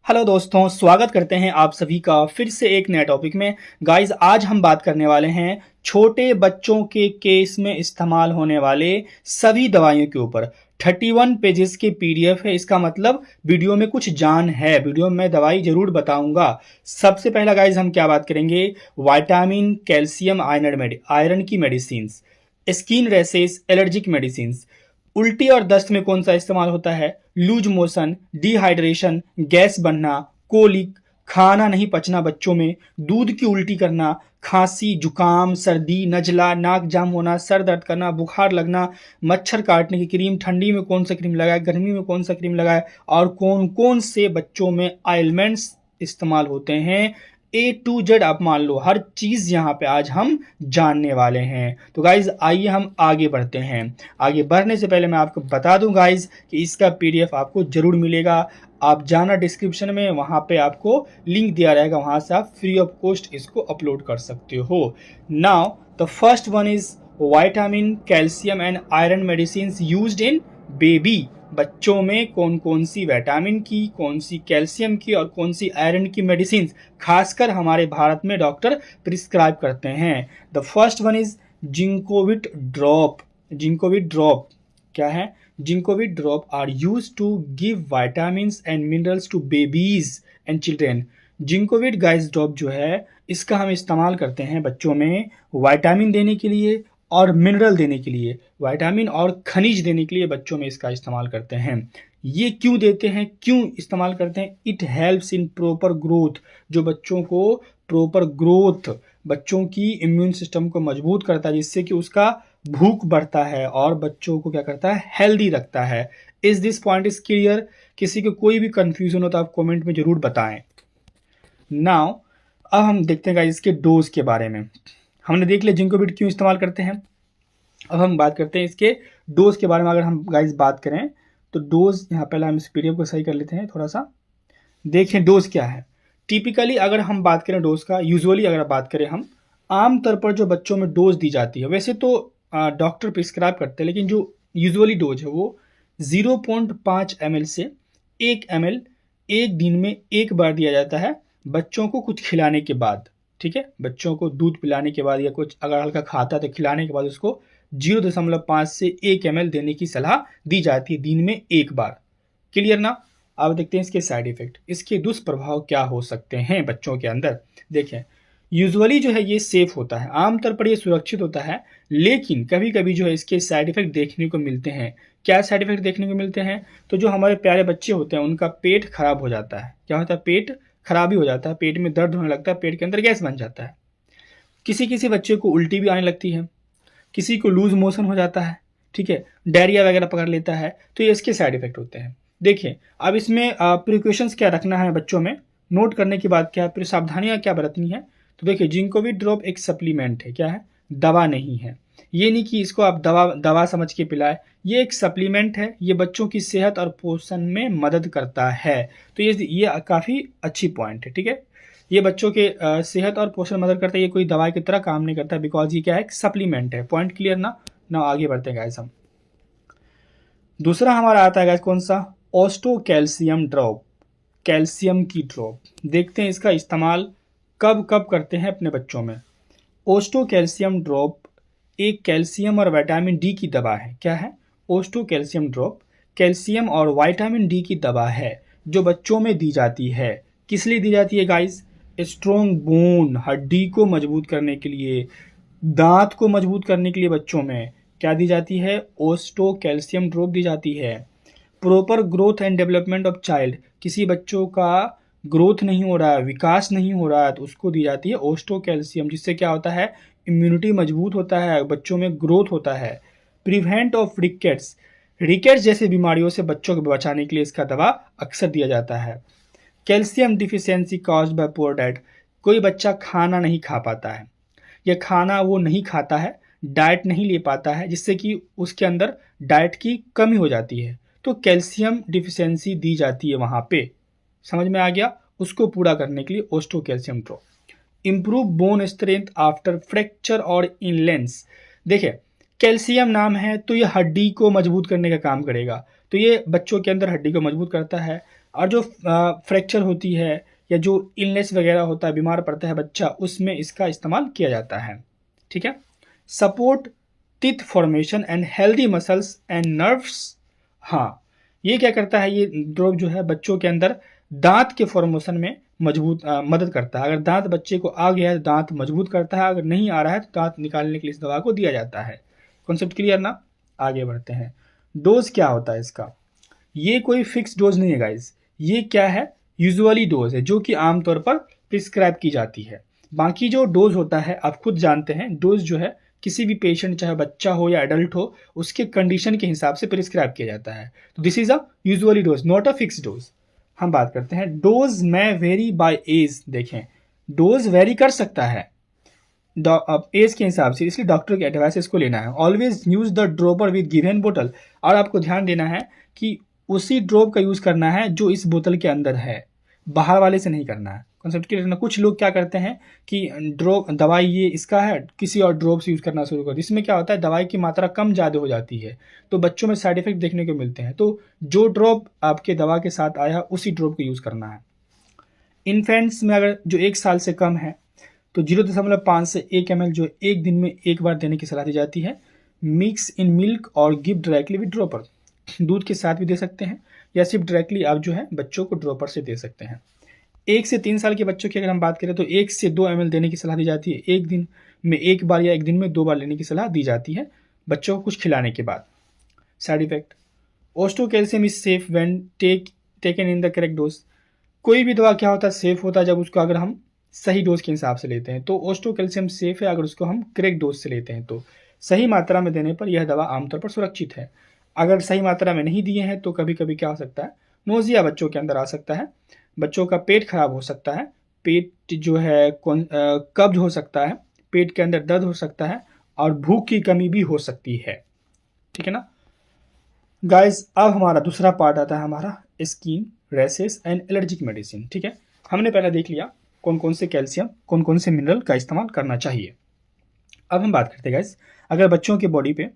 Hello दोस्तों, स्वागत करते हैं आप सभी का फिर से एक नए टॉपिक में। गाइस, आज हम बात करने वाले हैं छोटे बच्चों के केस में इस्तेमाल होने वाले सभी दवाइयों के ऊपर। 31 पेजेस के पीडीएफ है। इसका मतलब वीडियो में कुछ जान है, वीडियो में मैं दवाई जरूर बताऊंगा। सबसे पहला गाइस हम क्या बात करेंगे, विटामिन, कैल्शियम, आयरन की medicine, skin rashes, allergic medicine. उल्टी और दस्त में कौन सा इस्तेमाल होता है, लूज मोशन, डिहाइड्रेशन, गैस बनना, कोलिक, खाना नहीं पचना बच्चों में, दूध की उल्टी करना, खांसी, जुकाम, सर्दी, नजला, नाक जाम होना, सर दर्द करना, बुखार लगना, मच्छर काटने की क्रीम, ठंडी में कौन सा क्रीम लगाए, गर्मी में कौन सा क्रीम लगाए, और कौन कौन से बच्चों में आइलमेंट्स इस्तेमाल होते हैं, ए टू जेड आप मान लो हर चीज यहाँ पे आज हम जानने वाले हैं। तो गाइज आइए हम आगे बढ़ते हैं। आगे बढ़ने से पहले मैं आपको बता दूं गाइज कि इसका पीडीएफ आपको जरूर मिलेगा। आप जाना डिस्क्रिप्शन में, वहां पे आपको लिंक दिया रहेगा, वहां से आप फ्री ऑफ कॉस्ट इसको अपलोड कर सकते हो। Now the first one is vitamin, calcium and iron medicine used in baby. बच्चों में कौन कौन सी विटामिन की, कौन सी कैल्शियम की और कौन सी आयरन की मेडिसिन खासकर हमारे भारत में डॉक्टर प्रिस्क्राइब करते हैं। The first one is Zincovit drop. Zincovit drop क्या है, Zincovit drop are use to give vitamins and minerals to babies and children. Zincovit गाइस ड्रॉप जो है, इसका हम इस्तेमाल करते हैं बच्चों में विटामिन देने के लिए और मिनरल देने के लिए, विटामिन और खनिज देने के लिए बच्चों में इसका इस्तेमाल करते हैं। ये क्यों देते हैं, क्यों इस्तेमाल करते हैं, it helps in proper growth. जो बच्चों को प्रॉपर ग्रोथ, बच्चों की इम्यून सिस्टम को मजबूत करता है, जिससे कि उसका भूख बढ़ता है और बच्चों को क्या करता है, हेल्दी रखता है। Is this point is clear? किसी को कोई भी कंफ्यूजन हो तो आप कमेंट में जरूर बताएं। नाउ अब हम देखते हैं इसके डोज के बारे में। हमने देख लिया जिंकोविट क्यों इस्तेमाल करते हैं। अब हम बात करते हैं इसके डोज के बारे में। अगर हम गाइस बात करें तो डोज, यहाँ पहले हम इस पीडीएफ को सही कर लेते हैं थोड़ा सा। देखें डोज क्या है। टिपिकली अगर हम बात करें डोज का, यूजुअली अगर बात करें हम, आमतौर पर जो बच्चों में डोज दी जाती है, वैसे तो डॉक्टर प्रिस्क्राइब करते हैं, लेकिन जो यूजुअली डोज है वो 0.5 ml से 1 ml एक दिन में एक बार दिया जाता है बच्चों को कुछ खिलाने के बाद। ठीक है, बच्चों को दूध पिलाने के बाद या कुछ अगर हल्का खाता है तो खिलाने के बाद उसको 0.5 से 1 ml देने की सलाह दी जाती है दिन में एक बार। क्लियर ना? अब देखते हैं इसके साइड इफेक्ट, इसके दुष्प्रभाव क्या हो सकते हैं बच्चों के अंदर। देखें, यूजुअली जो है ये सेफ होता है, आमतौर पर ये सुरक्षित होता है, लेकिन कभी कभी जो है इसके साइड इफेक्ट देखने को मिलते हैं। क्या साइड इफेक्ट देखने को मिलते हैं? तो जो हमारे प्यारे बच्चे होते हैं उनका पेट खराब हो जाता है। क्या होता है? पेट खराब ही हो जाता है, पेट में दर्द होने लगता है, पेट के अंदर गैस बन जाता है। किसी किसी बच्चे को उल्टी भी आने लगती है, किसी को लूज मोशन हो जाता है, ठीक है, डायरिया वगैरह पकड़ लेता है। तो ये इसके साइड इफेक्ट होते हैं। देखिए अब इसमें प्रिकॉशंस क्या रखना है बच्चों में, नोट करने की बात क्या है, फिर सावधानियां क्या बरतनी है। तो देखिए, जिंकोविट ड्रॉप एक सप्लीमेंट है। क्या है? दवा नहीं है। ये नहीं कि इसको आप दवा दवा समझ के पिलाए, ये एक सप्लीमेंट है। ये बच्चों की सेहत और पोषण में मदद करता है। तो ये काफ़ी अच्छी पॉइंट है। ठीक है, ये बच्चों के सेहत और पोषण मदद करता है, ये कोई दवाई की तरह काम नहीं करता, बिकॉज ये क्या है, एक सप्लीमेंट है। पॉइंट क्लियर ना? ना आगे बढ़ते हैं गाइस हम। दूसरा हमारा आता है गाइस कौन सा, ऑस्टो कैल्शियम ड्रॉप, कैल्शियम की ड्रॉप। देखते हैं इसका इस्तेमाल कब कब करते हैं अपने बच्चों में। ओस्टो कैल्शियम ड्रॉप एक कैल्शियम और विटामिन डी की दवा है। क्या है? ओस्टो कैल्शियम ड्रॉप कैल्शियम और विटामिन डी की दवा है जो बच्चों में दी जाती है। किस लिए दी जाती है गाइस? स्ट्रॉन्ग बोन, हड्डी को मजबूत करने के लिए, दांत को मजबूत करने के लिए बच्चों में क्या दी जाती है, ओस्टो कैल्शियम ड्रॉप दी जाती है। Proper growth and development of child, किसी बच्चों का ग्रोथ नहीं हो रहा है, विकास नहीं हो रहा है, तो उसको दी जाती है ओस्टो कैल्शियम, जिससे क्या होता है, इम्यूनिटी मजबूत होता है, बच्चों में ग्रोथ होता है। प्रिवेंट ऑफ रिकेट्स, रिकेट्स जैसे बीमारियों से बच्चों को बचाने के लिए इसका दवा अक्सर दिया जाता है। Calcium deficiency caused by poor diet, कोई बच्चा खाना नहीं खा पाता है या खाना वो नहीं खाता है, डाइट नहीं ले पाता है, जिससे कि उसके अंदर डाइट की कमी हो जाती है, तो कैल्शियम डिफिशियंसी दी जाती है वहाँ पे। समझ में आ गया? उसको पूरा करने के लिए Osto calcium drop. Improve bone strength after fracture और इनलेंस, देखिए कैल्शियम नाम है तो ये हड्डी को मजबूत करने का काम करेगा, तो ये बच्चों के अंदर हड्डी को मजबूत करता है। और जो फ्रैक्चर होती है या जो इलनेस वगैरह होता है, बीमार पड़ता है बच्चा, उसमें इसका इस्तेमाल किया जाता है। ठीक है। Support teeth formation and healthy muscles and nerves. हाँ, ये क्या करता है, ये ड्रॉप जो है बच्चों के अंदर दांत के फॉर्मेशन में मदद करता है। अगर दांत बच्चे को आ गया है तो दांत मजबूत करता है, अगर नहीं आ रहा है तो दांत निकालने के लिए इस दवा को दिया जाता है। कॉन्सेप्ट क्लियर ना? आगे बढ़ते हैं। डोज क्या होता है इसका? ये कोई फिक्स डोज नहीं है गाइज, ये क्या है, यूजुअली डोज है जो कि आमतौर पर प्रिस्क्राइब की जाती है। बाकी जो डोज होता है आप खुद जानते हैं, डोज जो है किसी भी पेशेंट, चाहे बच्चा हो या एडल्ट हो, उसके कंडीशन के हिसाब से प्रिस्क्राइब किया जाता है। तो this is a usually dose, not a fix dose. हम बात करते हैं डोज में वेरी बाय एज। देखें, डोज वेरी कर सकता है एज के हिसाब से, इसलिए डॉक्टर के एडवाइस इसको लेना है। Always use the dropper with given बोतल। और आपको ध्यान देना है कि उसी ड्रॉप का यूज करना है जो इस बोतल के अंदर है, बाहर वाले से नहीं करना है। कॉन्सेप्ट क्लियर ना? कुछ लोग क्या करते हैं कि ड्रॉप दवाई ये इसका है, किसी और ड्रॉप से यूज करना शुरू कर, इसमें क्या होता है दवाई की मात्रा कम ज़्यादा हो जाती है, तो बच्चों में साइड इफेक्ट देखने को मिलते हैं। तो जो ड्रॉप आपके दवा के साथ आया उसी ड्रॉप को यूज करना है। इन्फेंट्स में अगर जो 1 साल से कम है तो 0.5 से 1 ml जो एक दिन में एक बार देने की सलाह दी जाती है। मिक्स इन मिल्क और गिव डायरेक्टली विद ड्रॉपर। दूध के साथ भी दे सकते हैं या सिर्फ डायरेक्टली आप जो है बच्चों को ड्रॉपर से दे सकते हैं। 1 से 3 साल के बच्चों की अगर हम बात करें तो 1 से 2 ml देने की सलाह दी जाती है। एक दिन में एक बार या एक दिन में 2 बार लेने की सलाह दी जाती है बच्चों को कुछ खिलाने के बाद। Side effect, Osto calcium is safe when taken in the correct dose. कोई भी दवा क्या होता है, सेफ होता है जब उसको अगर हम सही डोज के हिसाब से लेते हैं। तो ओस्टो कैल्शियम सेफ है अगर उसको हम करेक्ट डोज से लेते हैं, तो सही मात्रा में देने पर यह दवा आमतौर पर सुरक्षित है। अगर सही मात्रा में नहीं दिए हैं तो कभी कभी क्या हो सकता है, नोजिया बच्चों के अंदर आ सकता है, बच्चों का पेट खराब हो सकता है, पेट जो है कब्ज हो सकता है, पेट के अंदर दर्द हो सकता है और भूख की कमी भी हो सकती है। ठीक है ना गाइस? अब हमारा दूसरा पार्ट आता है हमारा skin rashes and allergic medicine. ठीक है, हमने पहले देख लिया कौन कौन से कैल्शियम, कौन कौन से मिनरल का इस्तेमाल करना चाहिए। अब हम बात करते हैं गाइस, अगर बच्चों के बॉडी पे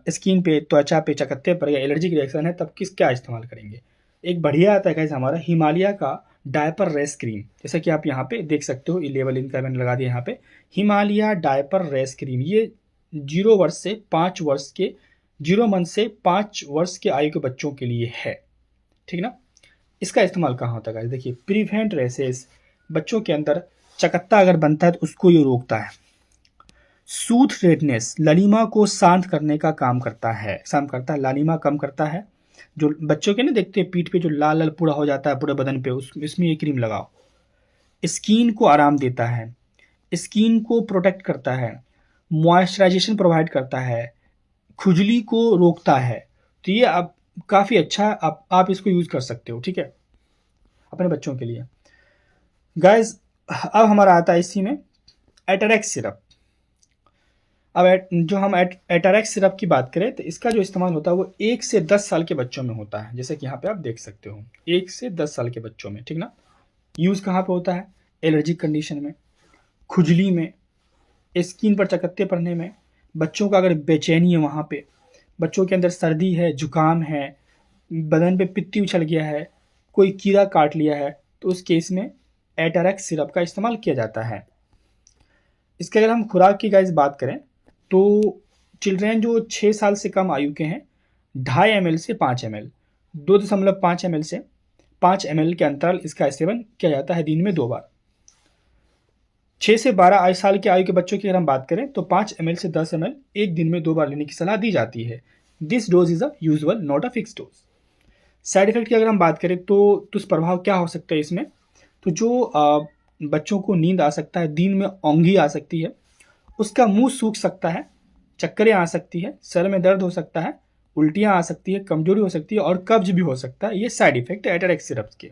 स्किन पे, त्वचा पे, चकत्ते पर या एलर्जिक रिएक्शन है तब क्या इस्तेमाल करेंगे। एक बढ़िया आता है गाइस हमारा हिमालय का डायपर रेस क्रीम, जैसा कि आप यहाँ पे देख सकते हो, ये लेवल इनका मैंने लगा दिया यहाँ पे, हिमालय डायपर रेस क्रीम। ये 0 वर्ष से 5 वर्ष के 0 मंथ से 5 वर्ष के आयु के बच्चों के लिए है। ठीक ना? इसका इस्तेमाल कहाँ होता है गाइस? देखिए, प्रिवेंट रेसेस, बच्चों के अंदर चकत्ता अगर बनता है तो उसको ये रोकता है। सूथ रेडनेस, ललीमा को शांत करने का काम करता है, लालिमा कम करता है। जो बच्चों के ना देखते हैं पीठ पे जो लाल लाल पूरा हो जाता है पूरे बदन पे, इसमें ये क्रीम लगाओ। स्किन को आराम देता है, स्किन को प्रोटेक्ट करता है, मॉइस्चराइजेशन प्रोवाइड करता है, खुजली को रोकता है। तो ये आप काफ़ी अच्छा है, आप इसको यूज़ कर सकते हो। ठीक है, अपने बच्चों के लिए। गाइस, अब हमारा आता है इसी में एटरेक्स सिरप। अब जो हम एटरेक्स सिरप की बात करें तो इसका जो इस्तेमाल होता है वो 1 से 10 साल के बच्चों में होता है, जैसे कि यहाँ पे आप देख सकते हो 1 से 10 साल के बच्चों में। ठीक ना? यूज़ कहाँ पे होता है? एलर्जिक कंडीशन में, खुजली में, स्किन पर चकत्ते पड़ने में, बच्चों का अगर बेचैनी है वहाँ पे, बच्चों के अंदर सर्दी है, जुकाम है, बदन पे पित्ती उछल गया है, कोई कीड़ा काट लिया है, तो उस केस में एटरेक्स सिरप का इस्तेमाल किया जाता है। इसके अगर हम खुराक की गाइस बात करें तो चिल्ड्रेन जो 6 साल से कम आयु के हैं 2.5 ml से 5 ml, 2.5 ml से 5 ml के अंतराल इसका सेवन किया जाता है दिन में 2 बार। 6 से 12 साल के आयु के बच्चों की अगर हम बात करें तो 5 ml से 10 ml एक दिन में 2 बार लेने की सलाह दी जाती है। This dose is a usual, not a fix dose. Side effect की अगर हम बात करें तो दुष्प्रभाव क्या हो सकता है इसमें, तो जो बच्चों को नींद आ सकता है, दिन में औंधी आ सकती है, उसका मुंह सूख सकता है, चक्करें आ सकती है, सर में दर्द हो सकता है, उल्टियां आ सकती है, कमजोरी हो सकती है और कब्ज भी हो सकता है। ये साइड इफेक्ट है एटरेक्स सिरप के।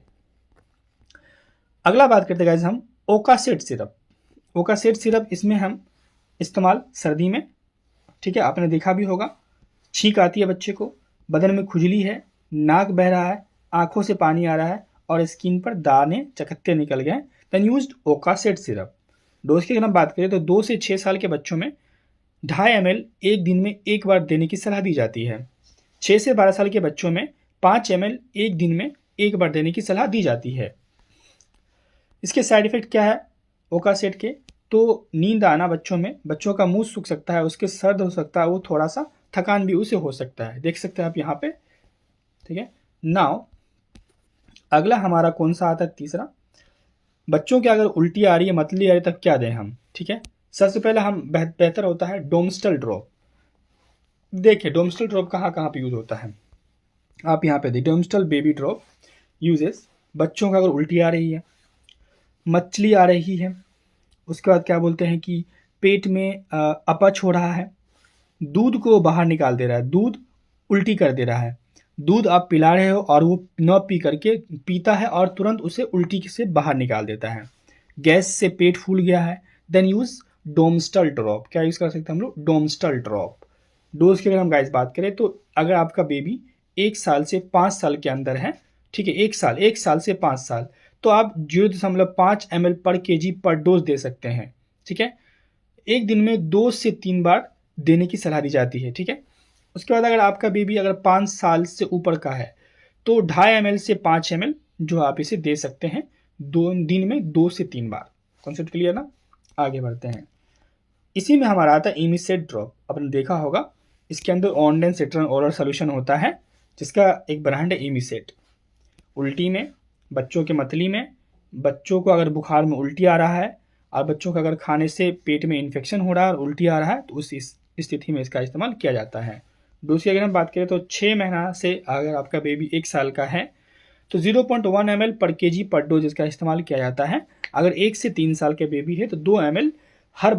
अगला बात करते हैं गाइस हम ओकासेट सिरप। ओकासेट सिरप इसमें हम इस्तेमाल सर्दी में, ठीक है, आपने देखा भी होगा, छींक आती है बच्चे को, बदन में खुजली है, नाक बह रहा है, आंखों से पानी आ रहा है और स्किन पर दाने चकत्ते निकल गए, देन यूज्ड ओकासेट सिरप। डोज की अगर हम बात करें तो 2 से 6 साल के बच्चों में 2.5 ml एक दिन में एक बार देने की सलाह दी जाती है। 6 से 12 साल के बच्चों में 5 ml एक दिन में 1 बार देने की सलाह दी जाती है। इसके साइड इफेक्ट क्या है ओकासेट के? तो नींद आना बच्चों में, बच्चों का मुंह सूख सकता है, उसके सर्द हो सकता है, वो थोड़ा सा थकान भी उसे हो सकता है, देख सकते हैं आप यहाँ पे, ठीक है। नाउ अगला हमारा कौन सा आता है? तीसरा, बच्चों के अगर उल्टी आ रही है, मतली आ रही है, तब क्या दें हम? ठीक है, सबसे पहले हम बेहतर होता है डोमस्टल ड्रॉप। देखिए डोमस्टल ड्रॉप कहाँ कहाँ पे यूज होता है, आप यहाँ पे देखिए डोमस्टल बेबी ड्रॉप यूजेस बच्चों का अगर उल्टी आ रही है, मछली आ रही है, उसके बाद क्या बोलते हैं कि पेट में अपच हो रहा है, दूध को बाहर निकाल दे रहा है, दूध उल्टी कर दे रहा है, दूध आप पिला रहे हो और वो न पी करके पीता है और तुरंत उसे उल्टी से बाहर निकाल देता है, गैस से पेट फूल गया है, देन यूज डोमस्टल ड्रॉप। क्या यूज़ कर सकते हैं हम लोग? डोमस्टल ड्रॉप। डोज की अगर हम गाइस बात करें तो अगर आपका बेबी 1 साल से 5 साल के अंदर है, ठीक है, 1 साल से 5 साल, तो आप 0.5 ml पर केजी पर डोज दे सकते हैं, ठीक है। एक दिन में 2 से 3 बार देने की सलाह दी जाती है, ठीक है। उसके बाद अगर आपका बेबी अगर 5 साल से ऊपर का है तो 2.5 ml से 5 ml जो आप इसे दे सकते हैं, 2 दिन में 2 से 3 बार। कॉन्सेप्ट क्लियर ना? आगे बढ़ते हैं। इसी में हमारा आता है इमीसेट ड्रॉप। आपने देखा होगा इसके अंदर ऑनलाइन सेट्रन ओरल सोल्यूशन होता है, जिसका एक ब्रांड है इमीसेट। उल्टी में, बच्चों के मतली में, बच्चों को अगर बुखार में उल्टी आ रहा है और बच्चों को अगर खाने से पेट में इन्फेक्शन हो रहा है और उल्टी आ रहा है, तो उस स्थिति में इसका इस्तेमाल किया जाता है। दूसरी अगर हम बात करें तो 6 महीना से अगर आपका बेबी 1 साल का है तो 0.1 ml पर केजी पर डोज इसका इस्तेमाल किया जाता है। अगर 1 से 3 साल के बेबी है तो 2 ml हर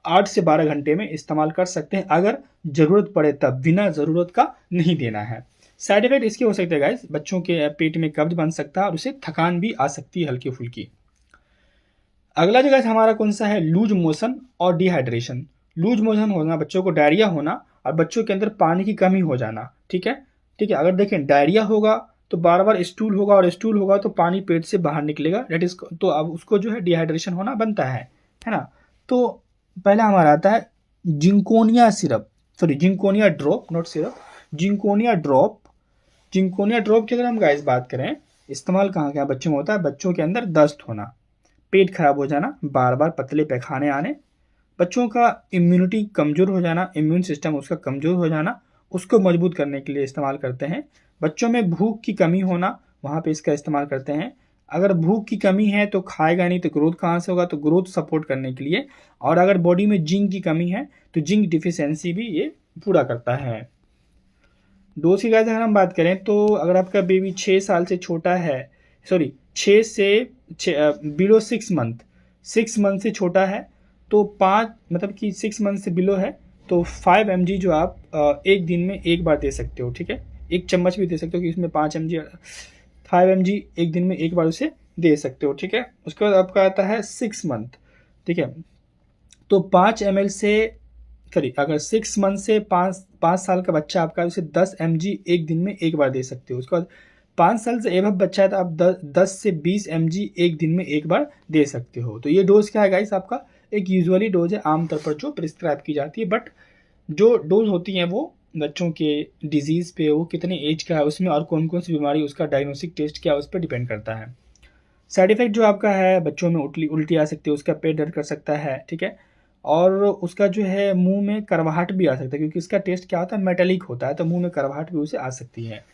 8 से 12 घंटे में इस्तेमाल कर सकते हैं, अगर ज़रूरत पड़े तब, बिना ज़रूरत का नहीं देना है। साइड इफेक्ट इसके हो सकते हैं गाइस, बच्चों के पेट में कब्ज बन सकता है और उसे थकान भी आ सकती है हल्की फुल्की। अगला जो गाइस हमारा कौन सा है? लूज मोशन और डिहाइड्रेशन। लूज मोशन होना, बच्चों को डायरिया होना और बच्चों के अंदर पानी की कमी हो जाना, ठीक है, ठीक है। अगर देखें डायरिया होगा तो बार बार स्टूल होगा और स्टूल होगा तो पानी पेट से बाहर निकलेगा, डेट इज, तो अब उसको जो है डिहाइड्रेशन होना बनता है ना। तो पहला हमारा आता है Zinconia syrup, sorry Zinconia drop, not syrup, Zinconia drop. Zinconia drop की अगर हम गाइस बात करें, इस्तेमाल कहाँ कहाँ बच्चों में होता है? बच्चों के अंदर दस्त होना, पेट खराब हो जाना, बार बार पतले पैखाने आने, बच्चों का इम्यूनिटी कमज़ोर हो जाना, इम्यून सिस्टम उसका कमज़ोर हो जाना, उसको मजबूत करने के लिए इस्तेमाल करते हैं। बच्चों में भूख की कमी होना, वहाँ पे इसका इस्तेमाल करते हैं। अगर भूख की कमी है तो खाएगा नहीं तो ग्रोथ कहाँ से होगा? तो ग्रोथ सपोर्ट करने के लिए। और अगर बॉडी में जिंक की कमी है तो जिंक डिफिशेंसी भी ये पूरा करता है। डोज की गाइस अगर हम बात करें तो अगर आपका बेबी 6 साल से छोटा है, सॉरी 6 से बिलो 6 मंथ से छोटा है तो 5, मतलब कि 6 मंथ से बिलो है तो 5 mg जो आप एक दिन में 1 बार दे सकते हो, ठीक है। 1 चम्मच भी दे सकते हो कि इसमें 5 mg, 5 mg एक दिन में 1 बार उसे दे सकते हो, ठीक है। उसके बाद आपका आता है 6 मंथ, ठीक है, तो 5 ml से, सॉरी अगर 6 मंथ से 5 साल का बच्चा आपका, उसे 10 mg एक दिन में 1 बार दे सकते हो। उसके बाद 5 साल से एबव बच्चा है तो आप 10 से 20 mg एक दिन में 1 बार दे सकते हो। तो ये डोज क्या है गाइस? आपका एक यूजुअली डोज है आमतौर पर जो प्रिस्क्राइब की जाती है, बट जो डोज होती हैं वो बच्चों के डिजीज़ पे, वो कितने एज का है उसमें, और कौन कौन सी बीमारी, उसका डायग्नोस्टिक टेस्ट क्या है, उस पर डिपेंड करता है। साइड इफेक्ट जो आपका है, बच्चों में उल्टी आ सकती है, उसका पेट दर्द कर सकता है, ठीक है, और उसका जो है मुंह में करवाहट भी आ सकता है, क्योंकि इसका टेस्ट क्या होता है? मेटेलिक होता है, तो मुंह में करवाहट भी उसे आ सकती है।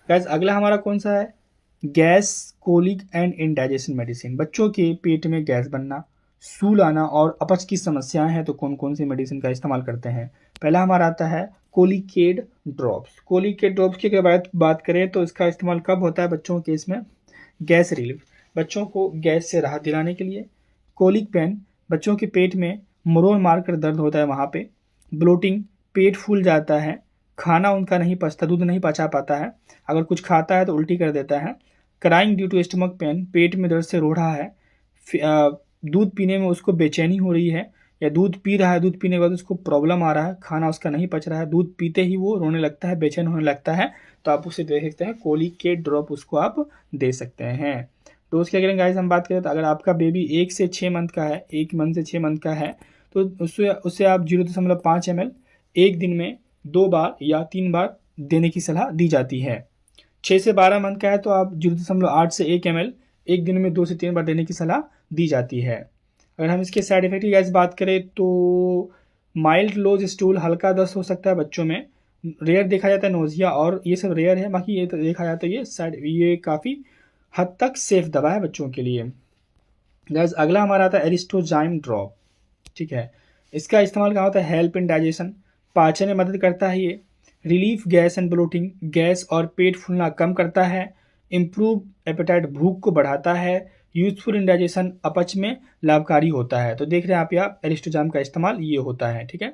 गाइस अगला हमारा कौन सा है? Gas, colic and indigestion medicine. बच्चों के पेट में गैस बनना, सूल आना और अपच की समस्याएं हैं तो कौन कौन सी मेडिसिन का इस्तेमाल करते हैं? पहला हमारा आता है कोलिकेड ड्रॉप्स। कोलिकेड ड्रॉप्स की अगर बात करें तो इसका इस्तेमाल कब होता है बच्चों के केस में? गैस रिलीफ, बच्चों को गैस से राहत दिलाने के लिए। कोलिक पेन, बच्चों के पेट में मरोड़ मारकर दर्द होता है वहाँ पे। ब्लोटिंग, पेट फूल जाता है, खाना उनका नहीं पचता, दूध नहीं पचा पाता है, अगर कुछ खाता है तो उल्टी कर देता है। Crying due to stomach pain, पेट में दर्द से रो रहा है, दूध पीने में उसको बेचैनी हो रही है, या दूध पी रहा है, दूध पीने के बाद उसको प्रॉब्लम आ रहा है, खाना उसका नहीं पच रहा है, दूध पीते ही वो रोने लगता है, बेचैन होने लगता है, तो आप उसे दे सकते हैं कोलिकेट ड्रॉप, उसको आप दे सकते हैं। डोज की अगर गाइस हम बात करें तो अगर आपका बेबी 1 से 6 मंथ का है, 1 मंथ से 6 मंथ का है, तो उससे आप 0.5 ml एक दिन में 2 बार या 3 बार देने की सलाह दी जाती है। 6 से 12 मंथ का है तो आप 0.8 से 1 ml एक दिन में 2 से 3 बार देने की सलाह दी जाती है। अगर हम इसके साइड इफेक्ट की गाइस बात करें तो माइल्ड लोज स्टूल, हल्का दस्त हो सकता है बच्चों में, रेयर देखा जाता है नोजिया, और ये सब रेयर है, बाकी ये तो देखा जाता है ये काफ़ी हद तक सेफ दवा है बच्चों के लिए। गाइस अगला हमारा आता है एरिस्टोजाइम ड्रॉप। ठीक है, इसका इस्तेमाल कहाँ होता है? हेल्प इन डाइजेशन, पाचन में मदद करता है ये। Relief gas and bloating, gas और पेट फूलना कम करता है। इम्प्रूव एपेटाइट, भूख को बढ़ाता है। यूजफुल इन डाइजेशन, अपच में लाभकारी होता है। तो देख रहे हैं आप यहाँ एरिस्टोजाइम का इस्तेमाल ये होता है। ठीक है,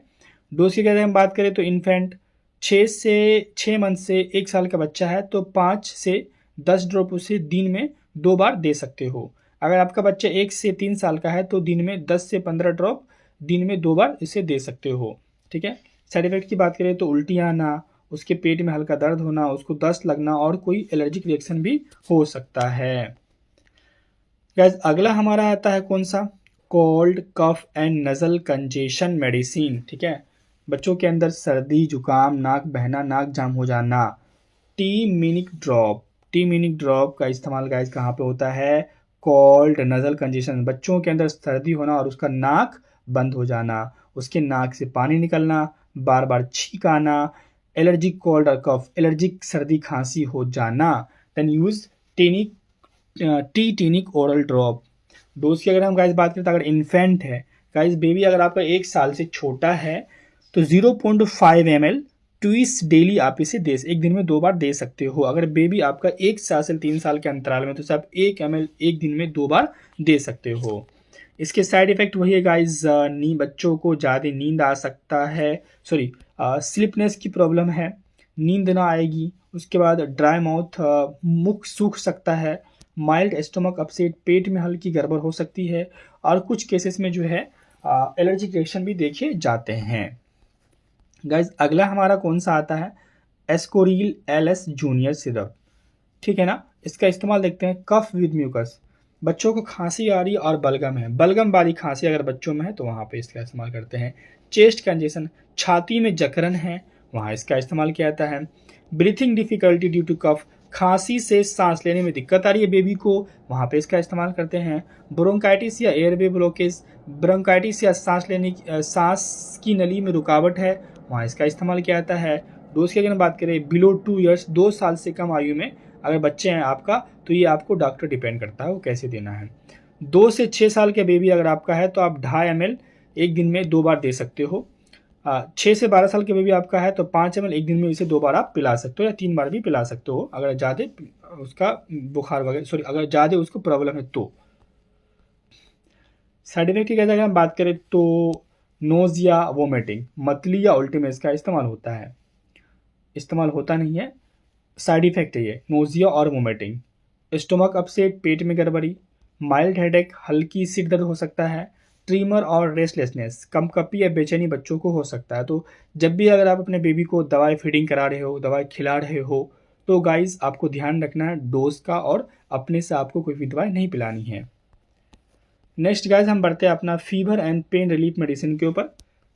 डोज की अगर हम बात करें तो इन्फेंट 6 मंथ से 1 साल का बच्चा है तो 5 से 10 ड्रॉप उसे दिन में 2 बार दे सकते हो। अगर आपका बच्चा 1 से 3 साल का है तो दिन में 10 से 15 ड्रॉप दिन में 2 बार इसे दे सकते हो। ठीक है, साइड इफेक्ट की बात करें तो उल्टी आना, उसके पेट में हल्का दर्द होना, उसको दस्त लगना और कोई एलर्जिक रिएक्शन भी हो सकता है। गाइस अगला हमारा आता है कौन सा? Cold cough and nasal congestion medicine. ठीक है, बच्चों के अंदर सर्दी जुकाम, नाक बहना, नाक जाम हो जाना, टी-मिनिक ड्रॉप। टी-मिनिक ड्रॉप का इस्तेमाल गाइस कहाँ पे होता है? कोल्ड नजल कंजेशन, बच्चों के अंदर सर्दी होना और उसका नाक बंद हो जाना, उसके नाक से पानी निकलना, बार बार छींक आना, एलर्जिक कोल्ड और कफ, एलर्जिक सर्दी खांसी हो जाना। देन यूज टी-टिनिक ओरल ड्रॉप। डोज की अगर हम गाइस बात करें तो अगर इन्फेंट है गाइस, बेबी अगर आपका 1 साल से छोटा है तो 0.5 ml ट्विस डेली आप इसे एक दिन में 2 बार दे सकते हो। अगर बेबी आपका 1 साल से 3 साल के अंतराल में तो आप 1 ml एक दिन में 2 बार दे सकते हो। इसके साइड इफेक्ट वही है गाइस, बच्चों को ज़्यादा नींद आ सकता है, स्लीपनेस की प्रॉब्लम है, नींद ना आएगी। उसके बाद ड्राई माउथ, मुख सूख सकता है, माइल्ड स्टमक अपसेट, पेट में हल्की गड़बड़ हो सकती है, और कुछ केसेस में जो है एलर्जिक रिएक्शन भी देखे जाते हैं। गाइज अगला हमारा कौन सा आता है? Ascoril LS junior syrup. ठीक है ना, इसका इस्तेमाल देखते हैं। कफ विद म्यूकस, बच्चों को खांसी आ रही है और बलगम है, बलगम वाली खांसी अगर बच्चों में है तो वहाँ पे इसका इस्तेमाल करते हैं। चेस्ट कंजेशन, छाती में जकड़न है, वहाँ इसका इस्तेमाल किया जाता है। ब्रीथिंग डिफिकल्टी ड्यू टू कफ, खांसी से सांस लेने में दिक्कत आ रही है बेबी को, वहाँ पे इसका इस्तेमाल करते हैं। ब्रोंकाइटिस या एयरवे ब्लॉकेज, ब्रोंकाइटिस या सांस की नली में रुकावट है, वहाँ इसका इस्तेमाल किया जाता है। डोज की अगर बात करें बिलो 2 ईयर्स, 2 साल से कम आयु में अगर बच्चे हैं आपका तो ये आपको डॉक्टर डिपेंड करता है वो कैसे देना है। 2 से 6 साल के बेबी अगर आपका है तो आप 2.5 ml एक दिन में 2 बार दे सकते हो। 6 से 12 साल के बेबी आपका है तो 5 ml एक दिन में इसे 2 बार आप पिला सकते हो या 3 बार भी पिला सकते हो अगर ज़्यादा उसका बुखार वगैरह अगर ज़्यादा उसको प्रॉब्लम है तो। साइड इफेक्ट की अगर हम बात करें तो नोजिया, वोमिटिंग, मतली या उल्टी में इसका इस्तेमाल होता है, इस्तेमाल होता नहीं है, साइड इफेक्ट है ये, नोजिया और वोमिटिंग। स्टोमक अपसेट, पेट में गड़बड़ी, माइल्ड हेडेक, हल्की सिर दर्द हो सकता है, ट्रीमर और रेस्टलेसनेस, कंपकपी या बेचैनी बच्चों को हो सकता है। तो जब भी अगर आप अपने बेबी को दवाई फीडिंग करा रहे हो, दवाई खिला रहे हो, तो गाइस आपको ध्यान रखना है डोज का, और अपने से आपको कोई भी दवाई नहीं पिलानी है। नेक्स्ट गाइस हम बढ़ते हैं अपना fever and pain relief medicine के ऊपर।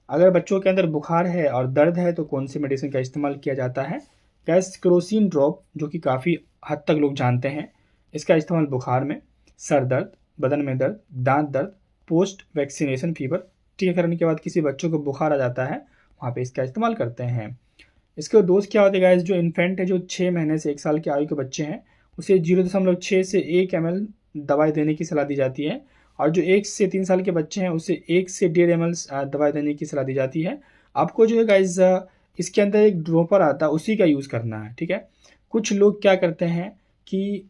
अगर बच्चों के अंदर बुखार है और दर्द है तो कौन सी मेडिसिन का इस्तेमाल किया जाता है? गैस क्रोसिन ड्रॉप, जो कि काफ़ी हद तक लोग जानते हैं, इसका इस्तेमाल बुखार में, सर दर्द, बदन में दर्द, दांत दर्द, पोस्ट वैक्सीनेशन फीवर, टीकाकरण के बाद किसी बच्चों को बुखार आ जाता है वहाँ पे इसका इस्तेमाल करते हैं। इसके डोज क्या होते हैं गाइस? जो इन्फेंट है, जो 6 महीने से 1 साल के आयु के बच्चे हैं, उसे 0.6 से 1 ml दवाई देने की सलाह दी जाती है, और जो 1 से 3 साल के बच्चे हैं उसे 1 से 1.5 ml दवाई देने की सलाह दी जाती है। आपको जो है गाइस इसके अंदर एक ड्रॉपर आता है, उसी का यूज़ करना है। ठीक है, कुछ लोग क्या करते हैं कि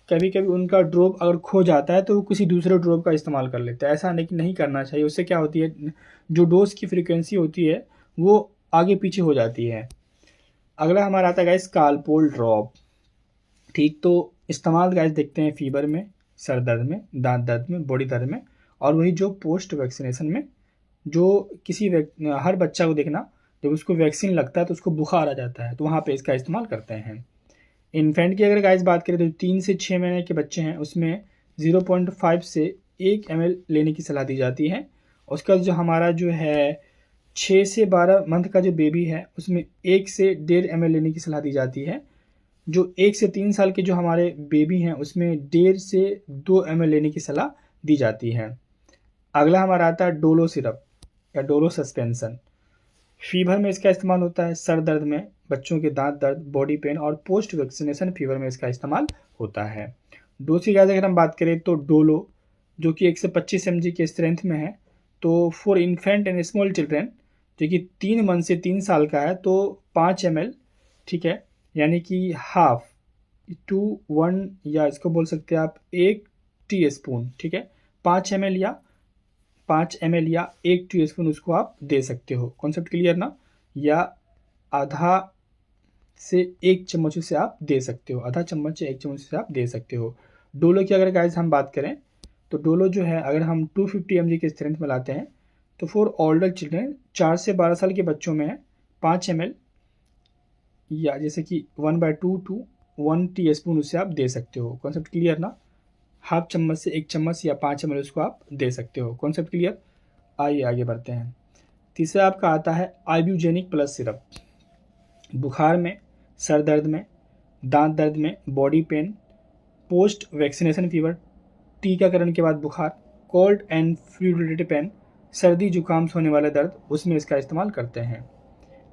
कभी कभी उनका ड्रॉप अगर खो जाता है तो वो किसी दूसरे ड्रॉप का इस्तेमाल कर लेते हैं, ऐसा नहीं करना चाहिए। उससे क्या होती है, जो डोज की फ्रीक्वेंसी होती है वो आगे पीछे हो जाती है। अगला हमारा आता है गाइस कालपोल ड्रॉप। ठीक, तो इस्तेमाल गाइस देखते हैं फीवर में, सर दर्द में, दांत दर्द में, बॉडी दर्द में, और वही जो पोस्ट वैक्सीनेशन में, जो हर बच्चा को देखना जब उसको वैक्सीन लगता है तो उसको बुखार आ जाता है तो वहाँ पे इसका इस्तेमाल करते हैं। इन्फेंट की अगर गाइस बात करें तो 3 से 6 महीने के बच्चे हैं उसमें 0.5 से 1 ml लेने की सलाह दी जाती है। उसका जो हमारा जो है 6 से 12 मंथ का जो बेबी है उसमें 1 से 1.5 ml लेने की सलाह दी जाती है। जो 1 से 3 साल के जो हमारे बेबी हैं उसमें 1.5 से 2 ml लेने की सलाह दी जाती है। अगला हमारा आता है डोलो सिरप या डोलो सस्पेंशन। फीवर में इसका इस्तेमाल होता है, सर दर्द में, बच्चों के दांत दर्द, बॉडी पेन और पोस्ट वैक्सीनेशन फीवर में इसका इस्तेमाल होता है। डोज की अगर हम बात करें तो डोलो जो कि 125 mg के स्ट्रेंथ में है, तो for infant and small children जो कि 3 मंथ से 3 साल का है तो 5 ml, ठीक है, यानी कि हाफ टू 1 या इसको बोल सकते हैं आप 1 टीस्पून, ठीक है, 5 ml या 1 टीस्पून उसको आप दे सकते हो। कॉन्सेप्ट क्लियर ना? या आधा से 1 चम्मच से आप दे सकते हो, आधा चम्मच से 1 चम्मच से आप दे सकते हो। डोलो की अगर गाइस हम बात करें तो डोलो जो है अगर हम 250 mg के स्ट्रेंथ में लाते हैं तो फॉर ओल्डर चिल्ड्रेन 4 से 12 साल के बच्चों में है 5 ml या जैसे कि 1/2 टू 1 टीस्पून उससे आप दे सकते हो। कॉन्सेप्ट क्लियर ना? हाफ चम्मच से 1 चम्मच या 5 ml उसको आप दे सकते हो। Concept clear? आइए आगे बढ़ते हैं। तीसरा आपका आता है आइब्यूजेनिक प्लस सिरप। बुखार में, सर दर्द में, दांत दर्द में, body pain, post vaccination fever, टीकाकरण के बाद बुखार, cold and flu related pen, सर्दी जुकाम से होने वाले दर्द, उसमें इसका इस्तेमाल करते हैं।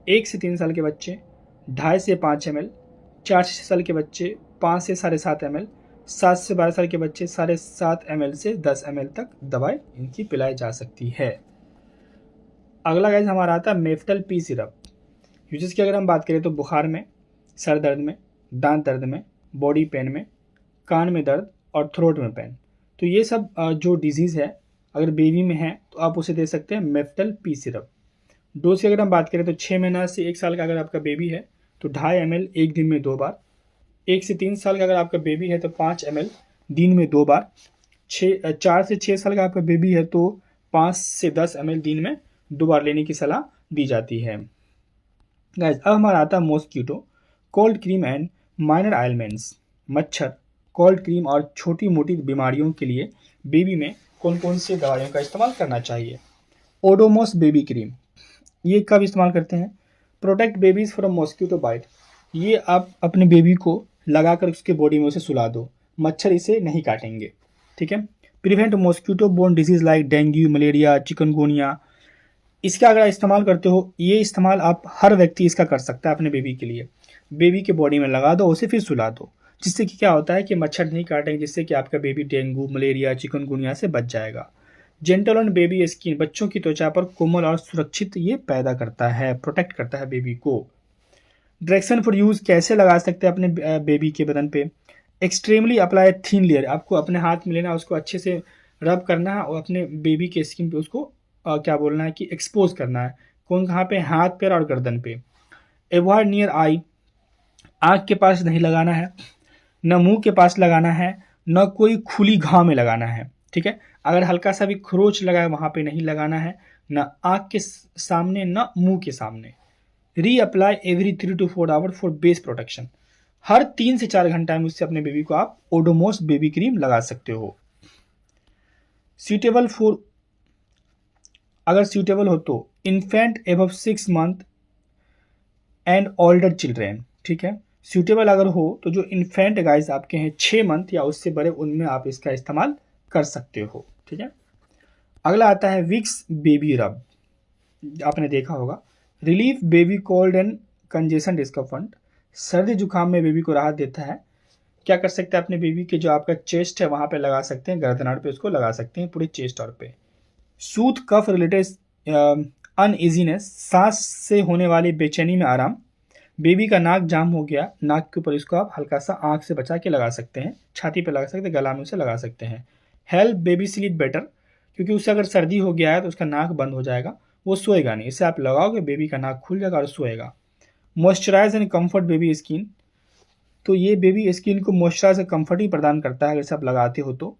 1 से 3 साल के बच्चे 2.5 से 5 ml, 4 से 6 साल के बच्चे 5 से 7.5 ml, 7 से 12 साल के बच्चे 7.5 ml से 10 ml तक दवाई इनकी पिलाई जा सकती है। अगला गाइस हमारा आता है मेफ्टल पी सिरप। यूजेस की अगर हम बात करें तो बुखार में, सर दर्द में, दांत दर्द में, बॉडी पेन में, कान में दर्द और थ्रोट में पेन, तो ये सब जो डिजीज़ है अगर बेबी में है तो आप उसे दे सकते हैं मेफ्टल पी सिरप। डोज की अगर हम बात करें तो 6 महीना से 1 साल का अगर आपका बेबी है तो 2.5 ml एक दिन में 2 बार। 1 से 3 साल का अगर आपका बेबी है तो 5 ml दिन में 2 बार। 4 से 6 साल का आपका बेबी है तो 5 से 10 ml दिन में 2 बार लेने की सलाह दी जाती है। गाइस अब हमारा आता है mosquito cold cream and minor ailments. मच्छर, कोल्ड क्रीम और छोटी मोटी बीमारियों के लिए बेबी में कौन कौन सी दवाइयों का इस्तेमाल करना चाहिए? ओडोमोस बेबी क्रीम, ये कब इस्तेमाल करते हैं? Protect babies from mosquito bite, ये आप अपने बेबी को लगाकर उसके बॉडी में उसे सुला दो, मच्छर इसे नहीं काटेंगे, ठीक है। Prevent mosquito borne disease like dengue, malaria, chikungunya, इसका अगर इस्तेमाल करते हो, ये इस्तेमाल आप हर व्यक्ति इसका कर सकता है अपने बेबी के लिए। बेबी के बॉडी में लगा दो उसे, फिर सुला दो, जिससे कि क्या होता है कि मच्छर नहीं काटेंगे, जिससे कि आपका बेबी डेंगू, मलेरिया, चिकनगुनिया से बच जाएगा। जेंटल ऑन बेबी स्किन, बच्चों की त्वचा पर कोमल और सुरक्षित ये पैदा करता है, प्रोटेक्ट करता है बेबी को। डायरेक्शन फॉर यूज़, कैसे लगा सकते हैं अपने बेबी के बदन पे? एक्सट्रीमली अप्लाई थिन लेयर, आपको अपने हाथ में लेना, उसको अच्छे से रब करना है और अपने बेबी के स्किन पे उसको क्या बोलना है कि एक्सपोज करना है। कहाँ पे? हाथ, पैर और गर्दन पे। अवॉइड नियर आई, आँख के पास नहीं लगाना है, न मुंह के पास लगाना है, न कोई खुली घाव में लगाना है, ठीक है। अगर हल्का सा भी खरोच लगा है वहाँ पे नहीं लगाना है, न आँख के सामने न मुंह के सामने। Reapply every 3 to 4 hour for base protection, हर 3 से 4 घंटा में उससे अपने बेबी को आप ओडोमोस बेबी क्रीम लगा सकते हो। सूटेबल फॉर, अगर सूटेबल हो तो infant above 6 month and older children, ठीक है। सूटेबल अगर हो तो जो इन्फेंट गाइस आपके हैं 6 मंथ या उससे बड़े, उनमें आप इसका इस्तेमाल कर सकते हो, ठीक है। अगला आता है विक्स बेबी रब, आपने देखा होगा। Relief baby cold and congestion discomfort, सर्दी जुकाम में बेबी को राहत देता है। क्या कर सकते हैं? अपने बेबी के जो आपका चेस्ट है वहाँ पे लगा सकते हैं, गर्दनाड़ पे उसको लगा सकते हैं, पूरे चेस्ट और पे। सूथ कफ रिलेटेड अनइजीनेस, सांस से होने वाली बेचैनी में आराम। बेबी का नाक जाम हो गया, नाक के ऊपर इसको आप हल्का सा आँख से बचा के लगा सकते हैं, छाती पे लगा सकते हैं, गला में उसे लगा सकते हैं। हेल्प बेबी स्लीप बेटर, क्योंकि उससे अगर सर्दी हो गया है तो उसका नाक बंद हो जाएगा, वो सोएगा नहीं। इसे आप लगाओगे बेबी का नाक खुल जाएगा और सोएगा। Moisturise and comfort baby skin, तो ये बेबी स्किन को मॉइस्चराइज और कंफर्ट ही प्रदान करता है अगर इसे आप लगाते हो तो।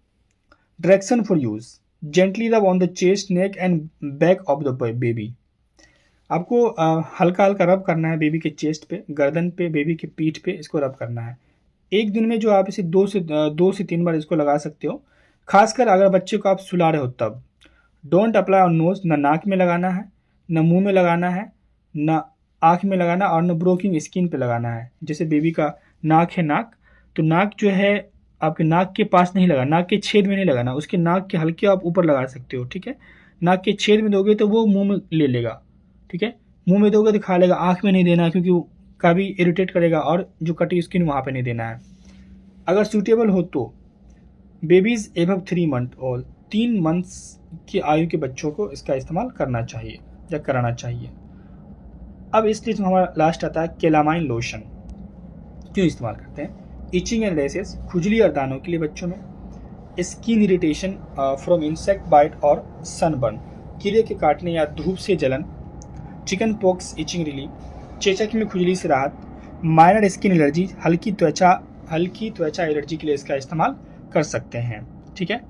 Direction for use, gently rub on the chest, neck and back of the baby, आपको हल्का हल्का रब करना है बेबी के चेस्ट पे, गर्दन पे, बेबी के पीठ पे, इसको रब करना है। एक दिन में जो आप इसे 2 से 3 बार इसको लगा सकते हो, खासकर अगर बच्चे को आप सुला रहे हो तब। डोंट अप्लाई ऑन नोज, न नाक में लगाना है, न मुंह में लगाना है, न आँख में लगाना और न ब्रोकिंग स्किन पे लगाना है। जैसे बेबी का नाक है नाक, तो नाक जो है आपके नाक के पास नहीं लगा, नाक के छेद में नहीं लगाना, उसके नाक के हल्के आप ऊपर लगा सकते हो, ठीक है। नाक के छेद में दोगे तो वो मुंह में ले लेगा, ठीक है। मुंह में दोगे तो खा लेगा, आँख में नहीं देना क्योंकि वो काफ़ी इरिटेट करेगा, और जो कटी स्किन वहाँ पे नहीं देना है। अगर सूटेबल हो तो बेबीज़ एबव 3 मंथ और 3 मंथ्स की आयु के बच्चों को इसका इस्तेमाल करना चाहिए या कराना चाहिए। अब इस लिस्ट में हमारा लास्ट आता है केलामाइन लोशन। क्यों इस्तेमाल करते हैं? इचिंग एंड रैशेस, खुजली और दानों के लिए बच्चों में। Skin irritation from insect bite और सनबर्न, कीड़े के काटने या धूप से जलन। चिकन पॉक्स इचिंग रिलीफ, चेचक में खुजली से राहत। माइनर स्किन एलर्जी, हल्की त्वचा एलर्जी के लिए इसका इस्तेमाल कर सकते हैं, ठीक है।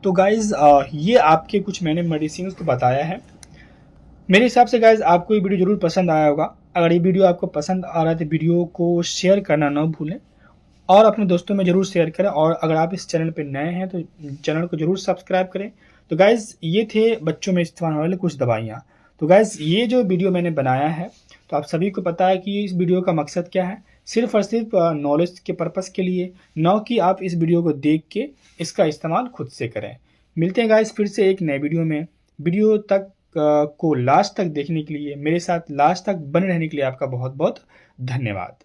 तो गाइज ये आपके कुछ मैंने मेडिसिन को बताया है। मेरे हिसाब से गाइज आपको ये वीडियो जरूर पसंद आया होगा। अगर ये वीडियो आपको पसंद आ रहा है तो वीडियो को शेयर करना ना भूलें और अपने दोस्तों में ज़रूर शेयर करें। और अगर आप इस चैनल पर नए हैं तो चैनल को ज़रूर सब्सक्राइब करें। तो गाइज ये थे बच्चों में इस्तेमाल होने वाले कुछ दवाइयाँ। तो गाइज ये जो वीडियो मैंने बनाया है तो आप सभी को पता है कि इस वीडियो का मकसद क्या है, सिर्फ और सिर्फ नॉलेज के पर्पज़ के लिए, न कि आप इस वीडियो को देख के इसका इस्तेमाल खुद से करें। मिलते हैं गाइज फिर से एक नए वीडियो में। वीडियो तक को लास्ट तक देखने के लिए, मेरे साथ लास्ट तक बने रहने के लिए आपका बहुत बहुत धन्यवाद।